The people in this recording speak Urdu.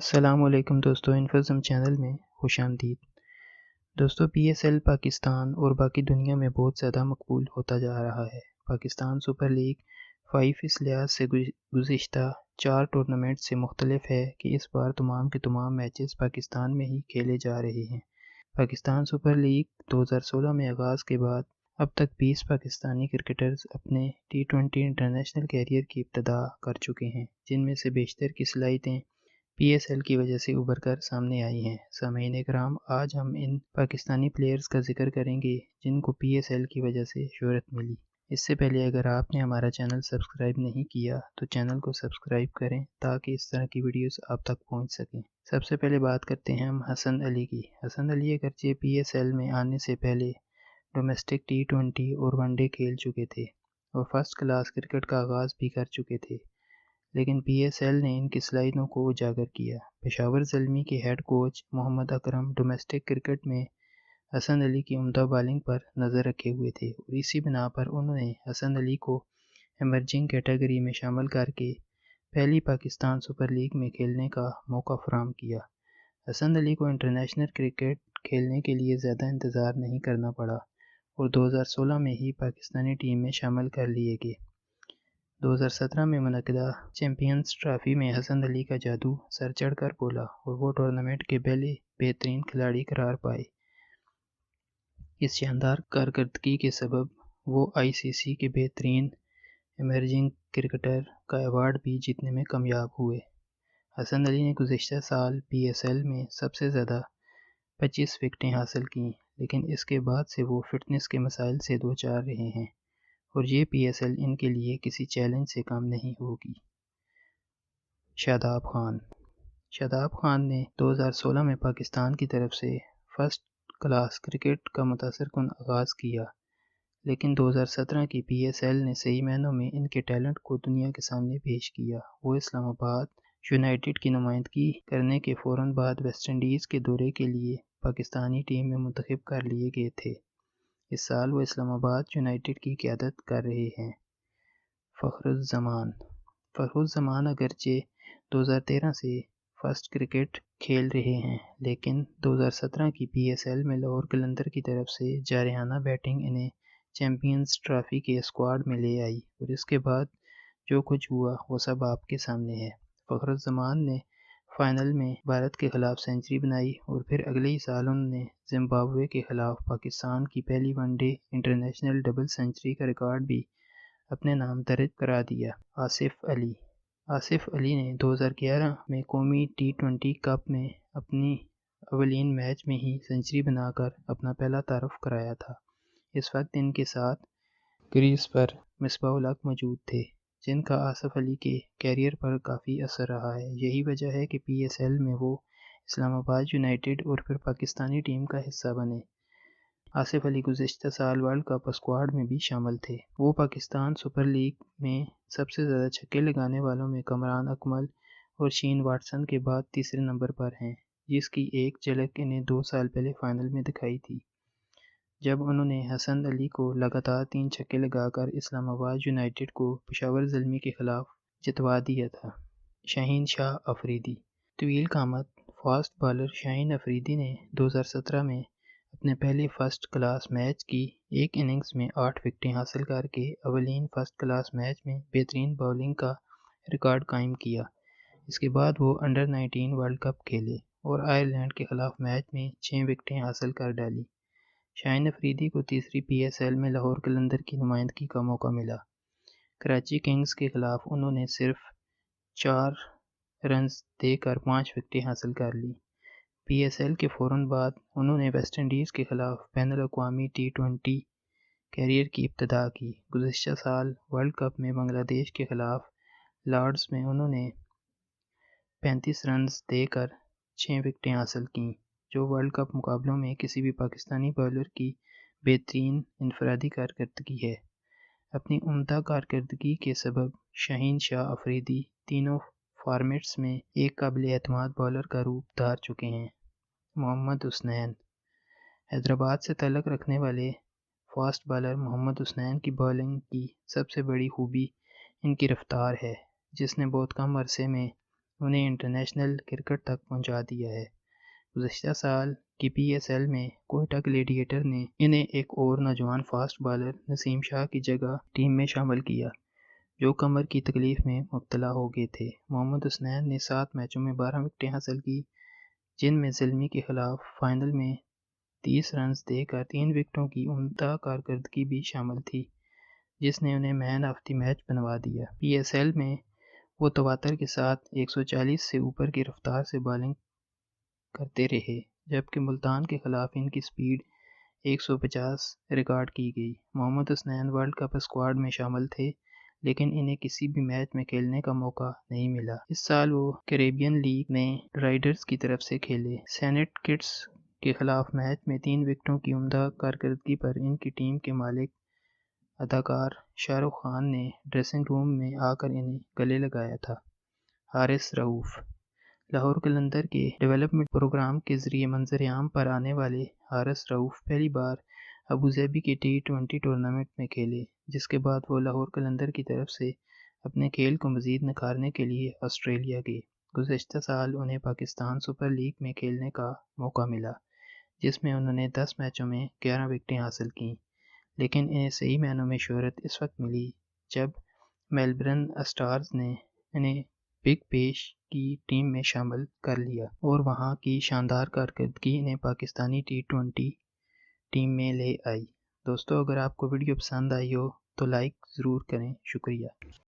السلام علیکم دوستو، انفزم چینل میں خوش آمدید۔ دوستو پی ایس ایل پاکستان اور باقی دنیا میں بہت زیادہ مقبول ہوتا جا رہا ہے۔ پاکستان سپر لیگ 5 اس لحاظ سے گزشتہ 4 ٹورنامنٹ سے مختلف ہے کہ اس بار تمام کے تمام میچز پاکستان میں ہی کھیلے جا رہے ہیں۔ پاکستان سپر لیگ 2016 میں آغاز کے بعد اب تک 20 پاکستانی کرکٹرز اپنے T20 انٹرنیشنل کیریئر کی ابتدا کر چکے ہیں، جن میں سے بیشتر کی صلاحیتیں پی ایس ایل کی وجہ سے ابھر کر سامنے آئی ہیں۔ سامعین کرام، آج ہم ان پاکستانی پلیئرز کا ذکر کریں گے جن کو پی ایس ایل کی وجہ سے شہرت ملی۔ اس سے پہلے اگر آپ نے ہمارا چینل سبسکرائب نہیں کیا تو چینل کو سبسکرائب کریں تاکہ اس طرح کی ویڈیوز آپ تک پہنچ سکیں۔ سب سے پہلے بات کرتے ہیں ہم حسن علی کی۔ حسن علی اگرچہ پی ایس ایل میں آنے سے پہلے ڈومیسٹک T20 اور ون ڈے کھیل چکے تھے اور فرسٹ کلاس کرکٹ کا آغاز بھی کر چکے تھے، لیکن پی ایس ایل نے ان کی صلاحیتوں کو اجاگر کیا۔ پشاور زلمی کے ہیڈ کوچ محمد اکرم ڈومیسٹک کرکٹ میں حسن علی کی عمدہ بالنگ پر نظر رکھے ہوئے تھے اور اسی بنا پر انہوں نے حسن علی کو ایمرجنگ کیٹیگری میں شامل کر کے پہلی پاکستان سپر لیگ میں کھیلنے کا موقع فراہم کیا۔ حسن علی کو انٹرنیشنل کرکٹ کھیلنے کے لیے زیادہ انتظار نہیں کرنا پڑا اور 2016 میں ہی پاکستانی ٹیم میں شامل کر لیے گئے۔ 2017 میں منعقدہ چیمپئنز ٹرافی میں حسن علی کا جادو سر چڑھ کر بولا اور وہ ٹورنامنٹ کے پہلے بہترین کھلاڑی قرار پائے۔ اس شاندار کارکردگی کے سبب وہ آئی سی سی کے بہترین ایمرجنگ کرکٹر کا ایوارڈ بھی جیتنے میں کامیاب ہوئے۔ حسن علی نے گزشتہ سال پی ایس ایل میں سب سے زیادہ 25 وکٹیں حاصل کیں، لیکن اس کے بعد سے وہ فٹنس کے مسائل سے دوچار رہے ہیں اور یہ پی ایس ایل ان کے لیے کسی چیلنج سے کم نہیں ہوگی۔ شاداب خان۔ شاداب خان نے 2016 میں پاکستان کی طرف سے فرسٹ کلاس کرکٹ کا متاثر کن آغاز کیا، لیکن 2017 کی پی ایس ایل نے صحیح معنوں میں ان کے ٹیلنٹ کو دنیا کے سامنے پیش کیا۔ وہ اسلام آباد یونائیٹڈ کی نمائندگی کرنے کے فوراً بعد ویسٹ انڈیز کے دورے کے لیے پاکستانی ٹیم میں منتخب کر لیے گئے تھے۔ اس سال وہ اسلام آباد یونائیٹڈ کی قیادت کر رہے ہیں۔ فخر الزمان۔ فخر الزمان اگرچہ 2013 سے فرسٹ کرکٹ کھیل رہے ہیں، لیکن 2017 کی پی ایس ایل میں لاہور قلندر کی طرف سے جارحانہ بیٹنگ انہیں چیمپئنز ٹرافی کے اسکواڈ میں لے آئی اور اس کے بعد جو کچھ ہوا وہ سب آپ کے سامنے ہے۔ فخر الزمان نے فائنل میں بھارت کے خلاف سنچری بنائی اور پھر اگلے ہی سال انہوں نے زمبابوے کے خلاف پاکستان کی پہلی one day international double century کا ریکارڈ بھی اپنے نام درج کرا دیا۔ آصف علی۔ آصف علی نے 2011 میں قومی T20 کپ میں اپنی اولین میچ میں ہی سنچری بنا کر اپنا پہلا تعارف کرایا تھا۔ اس وقت ان کے ساتھ کریز پر مصباح الحق موجود تھے، جن کا آصف علی کے کیریئر پر کافی اثر رہا ہے۔ یہی وجہ ہے کہ پی ایس ایل میں وہ اسلام آباد یونائیٹڈ اور پھر پاکستانی ٹیم کا حصہ بنے۔ آصف علی گزشتہ سال ورلڈ کپ اسکواڈ میں بھی شامل تھے۔ وہ پاکستان سپر لیگ میں سب سے زیادہ چھکے لگانے والوں میں کمران اکمل اور شین واٹسن کے بعد تیسرے نمبر پر ہیں، جس کی ایک جھلک انہیں 2 سال پہلے فائنل میں دکھائی تھی، جب انہوں نے حسن علی کو لگاتار 3 چھکے لگا کر اسلام آباد یونائیٹڈ کو پشاور زلمی کے خلاف جتوا دیا تھا۔ شاہین شاہ افریدی۔ طویل قامت فاسٹ بالر شاہین افریدی نے 2017 میں اپنے پہلے فرسٹ کلاس میچ کی ایک اننگز میں 8 وکٹیں حاصل کر کے اولین فرسٹ کلاس میچ میں بہترین بالنگ کا ریکارڈ قائم کیا۔ اس کے بعد وہ انڈر 19 ورلڈ کپ کھیلے اور آئرلینڈ کے خلاف میچ میں 6 وکٹیں حاصل کر ڈالی۔ شاہین افریدی کو تیسری پی ایس ایل میں لاہور قلندر کی نمائندگی کا موقع ملا۔ کراچی کنگز کے خلاف انہوں نے صرف 4 رنز دے کر 5 وکٹیں حاصل کر لی۔ پی ایس ایل کے فوراً بعد انہوں نے ویسٹ انڈیز کے خلاف بین الاقوامی T20 کیریئر کی ابتدا کی۔ گزشتہ سال ورلڈ کپ میں بنگلہ دیش کے خلاف لارڈز میں انہوں نے 35 رنز دے کر 6 وکٹیں حاصل کیں، جو ورلڈ کپ مقابلوں میں کسی بھی پاکستانی بالر کی بہترین انفرادی کارکردگی ہے۔ اپنی عمدہ کارکردگی کے سبب شاہین شاہ افریدی تینوں فارمیٹس میں ایک قابل اعتماد بالر کا روپ دھار چکے ہیں۔ محمد حسنین۔ حیدرآباد سے تعلق رکھنے والے فاسٹ بالر محمد حسنین کی بالنگ کی سب سے بڑی خوبی ان کی رفتار ہے، جس نے بہت کم عرصے میں انہیں انٹرنیشنل کرکٹ تک پہنچا دیا ہے۔ گزشتہ سال کی پی ایس ایل میں کوئٹہ گلیڈیٹر نے انہیں ایک اور نوجوان فاسٹ بالر نسیم شاہ کی جگہ ٹیم میں شامل کیا، جو کمر کی تکلیف میں مبتلا ہو گئے تھے۔ محمد حسنین نے 7 میچوں میں 12 وکٹیں حاصل کی، جن میں زلمی کے خلاف فائنل میں 30 رنز دے کر 3 وکٹوں کی عمدہ کارکردگی بھی شامل تھی، جس نے انہیں مین آف دی میچ بنوا دیا۔ پی ایس ایل میں وہ تواتر کے ساتھ 140 سے اوپر کی رفتار سے بالنگ کرتے رہے، جبکہ ملتان کے خلاف ان کی سپیڈ 150 ریکارڈ کی گئی۔ محمد حسنین ورلڈ کپ اسکواڈ میں شامل تھے، لیکن انہیں کسی بھی میچ میں کھیلنے کا موقع نہیں ملا۔ اس سال وہ کیریبین لیگ میں رائڈرز کی طرف سے کھیلے۔ سینٹ کٹس کے خلاف میچ میں 3 وکٹوں کی عمدہ کارکردگی پر ان کی ٹیم کے مالک اداکار شاہ رخ خان نے ڈریسنگ روم میں آ کر انہیں گلے لگایا تھا۔ حارث رؤوف لاہور قلندر کے ڈیولپمنٹ پروگرام کے ذریعے منظر عام پر آنے والے حارث رؤوف پہلی بار ابوظہبی کے T20 ٹورنامنٹ میں کھیلے، جس کے بعد وہ لاہور قلندر کی طرف سے اپنے کھیل کو مزید نکھارنے کے لیے آسٹریلیا گئے۔ گزشتہ سال انہیں پاکستان سپر لیگ میں کھیلنے کا موقع ملا، جس میں انہوں نے 10 میچوں میں 11 وکٹیں حاصل کیں، لیکن انہیں صحیح معنوں میں شہرت اس وقت ملی جب میلبرن اسٹارز نے انہیں بگ بیش کی ٹیم میں شامل کر لیا اور وہاں کی شاندار کارکردگی انہیں پاکستانی T20 ٹیم میں لے آئی۔ دوستو، اگر آپ کو ویڈیو پسند آئی ہو تو لائک ضرور کریں۔ شکریہ۔